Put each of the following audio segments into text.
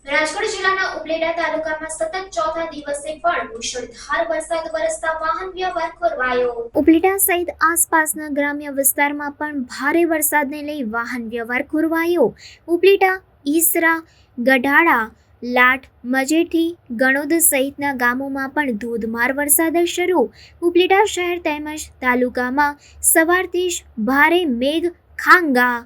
રાજકોટ જિલ્લાના ઉપલેટા તાલુકામાં સતત ચોથા દિવસે પણ મુશળધાર વરસાદ વરસતા વાહન વ્યવહાર ખોરવાયો। ઉપલેટા સહિત આસપાસના ગ્રામ્ય વિસ્તારમાં પણ ભારે વરસાદને લઈ વાહન વ્યવહાર ખોરવાયો। ઉપલેટા, ઈસરા, ગઢાળા, લાઠ, મજેઠી, ગણોદ સહિતના ગામોમાં પણ ધોધમાર વરસાદ શરૂ। ઉપલેટા શહેર તેમજ તાલુકામાં સવારથી જ ભારે મેઘ ખાંગા।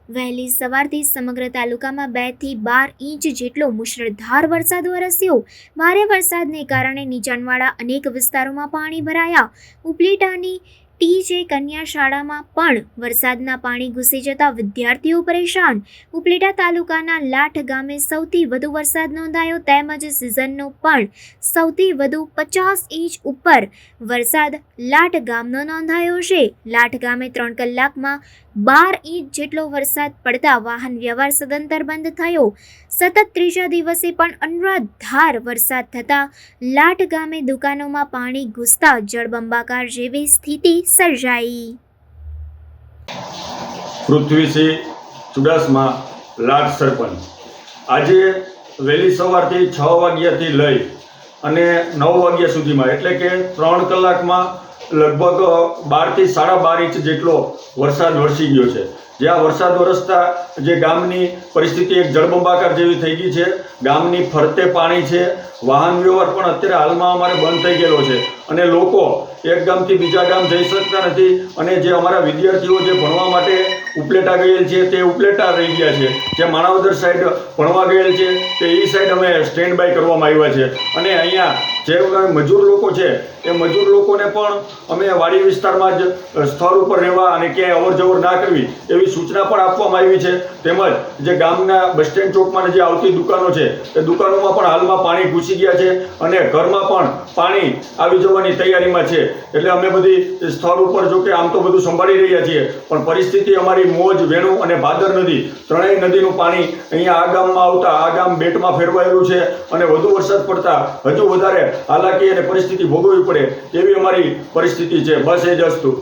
વહેલી સવારથી સમગ્ર તાલુકામાં 2 થી 12 ઇંચ જેટલો મુશળધાર વરસાદ વરસ્યો। ભારે વરસાદને કારણે નીચાણવાળા અનેક વિસ્તારોમાં પાણી ભરાયા। ઉપલેટાની ટી.જે. કન્યા શાળામાં પણ વરસાદના પાણી ઘૂસી જતા વિદ્યાર્થીઓ પરેશાન। ઉપલેટા તાલુકાના લાઠ ગામે સૌથી વધુ વરસાદ નોંધાયો તેમજ સિઝનનો પણ સૌથી વધુ 50 ઇંચ ઉપર વરસાદ લાઠ ગામનો નોંધાયો છે। લાઠ ગામે 3 કલાકમાં 12 ઇંચ જેટલો વરસાદ પડતા વાહન વ્યવહાર સદંતર બંધ થયો। સતત ત્રીજા દિવસે પણ અનરાધાર વરસાદ થતા લાઠ ગામે દુકાનોમાં પાણી ઘૂસતા જળબંબાકાર જેવી સ્થિતિ સર્જાઈ। પૃથ્વીસિંહ ચુડાસમા, લાઠ સરપંચ। આજે વહેલી સવારથી 6 વાગ્યાથી લઈ અને 9 વાગ્યા સુધીમાં એટલે કે 3 કલાકમાં લગભગ 12 થી 12.5 ઇંચ જેટલો વરસાદ વરસી ગયો છે। જ્યાં વરસાદ વરસતા જે ગામની પરિસ્થિતિ એક જળબંબાકાર જેવી થઈ ગઈ છે। ગામની ફરતે પાણી છે। વાહન વ્યવહાર પણ અત્યારે હાલમાં અમારે બંધ થઈ ગયેલો છે અને લોકો એક ગામથી બીજા ગામ જઈ શકતા નથી અને જે અમારા વિદ્યાર્થીઓ જે ભણવા માટે ઉપલેટા ગયેલ છે તે ઉપલેટા રહી ગયા છે। જે માણાવદર સાઈડ ભણવા ગયેલ છે તે એ સાઈડ અમે સ્ટેન્ડ બાય કરવામાં આવ્યા છે અને અહીંયા જે મજૂર લોકો છે એ મજૂર લોકોને પણ અમે વાડી વિસ્તારમાં જ સ્થળ ઉપર રહેવા અને ક્યાંય અવર જવર ના કરવી એવી સૂચના પણ આપવામાં આવી છે। તેમજ જે ગામના બસ સ્ટેન્ડ ચોકમાં જે આવતી દુકાનો છે એ દુકાનોમાં પણ હાલમાં પાણી ઘૂસી ગયા છે અને ઘરમાં પણ પાણી આવી જવાની તૈયારીમાં છે। એટલે અમે બધી સ્થળ ઉપર જો કે આમ તો બધું સંભાળી રહ્યા છીએ પણ પરિસ્થિતિ અમારી મોજ, વેણુ અને ભાદર નદી ત્રણેય નદીનું પાણી અહીંયા આ ગામમાં આવતા આ ગામ બેટમાં ફેરવાયેલું છે અને વધુ વરસાદ પડતા હજુ વધારે હાલાકી અને પરિસ્થિતિ ભોગવવી પડે એવી અમારી પરિસ્થિતિ છે। બસ એ જ વસ્તુ।